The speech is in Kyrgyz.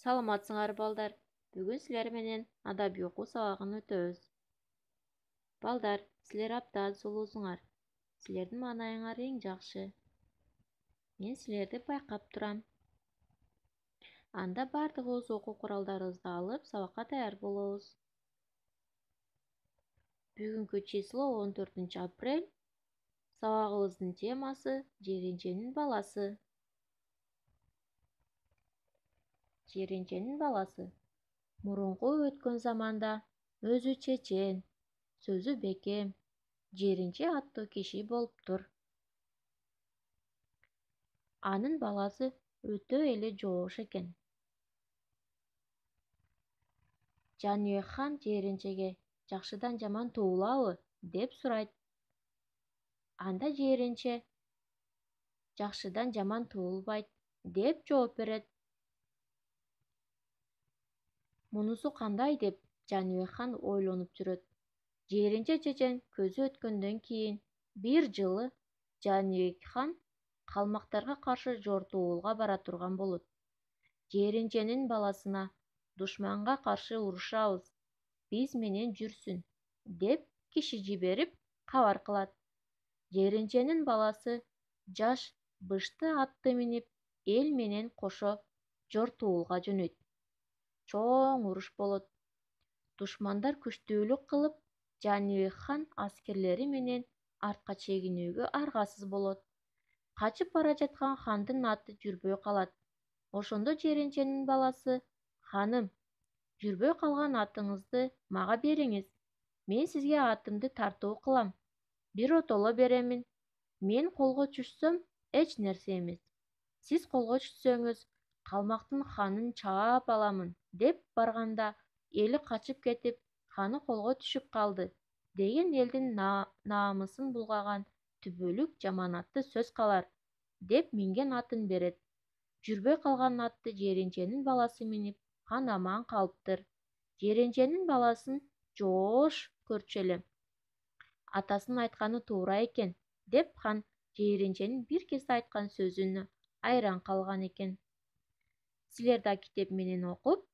Саламатсыңар балдар. Бүгін сілер менен адабий окуу сабагын өтөбүз. Балдар, силер аптаан сулуусуңар. Силердин маанайыңар эң жакшы. Мен силерди байкап турам. Анда бардыгыбыз окуу куралдарыбызды алып, сабакка даяр болобуз. Бүгүнкү число 14 апрель. Сабагыбыздын темасы Жеренченин баласы. Жеренченин баласы. Мурунку өткөн заманда өзү чечен, сөзү бекем, Жеренче аттуу киши болуптур. Анын баласы өтө эле жоош экен. Жаныбек хан Жеренчеге жакшыдан жаман туулабы деп сурайт. Анда Жеренче жакшыдан жаман туулбайт деп жооп берет. Мунусу кандай деп Жаныбек хан ойлонуп жүрөт. Жеренче чечен көзү өткөндөн кийин бир жылы Жаныбек хан калмактарга каршы жортуулга бара турган болот. Жеренченин баласына душманга каршы урушабыз, биз менен жүрсүн деп киши жиберип кабар кылат. Жеренченин баласы жаш бышты атты минип эл менен кошо жортуулга жөнөйт. Чоң уруш болот. Душмандар күчтүүлүк кылып, Жаныбек хан аскерлери менен артка чегинүүгө аргасыз болот. Качып бара жаткан хандын аты жүрбөй калат. Ошондо Жеренченин баласы: "Ханым, жүрбөй калган атыңызды мага бериңиз. Мен сизге атымды тартуу кылам. Бир отоло беремин. Мен колго түшсөм, эч нерсе эмес. Сиз колго түшсөңүз, калмактын ханын чаап аламын" деп барганда, эли качып кетип, ханы колго түшүп калды деген элдин наамысын булгаган түбөлүк жаманатты сөз калар деп минген атын берет. Жүрбөй калган атты Жеренченин баласы минип, хан аман калыптыр. Жеренченин баласын жоош көрчү элем. Атасынын айтканы туура экен деп хан Жеренченин бир кезде айткан сөзүнө айран калган экен. Силер да китеп менен окуп,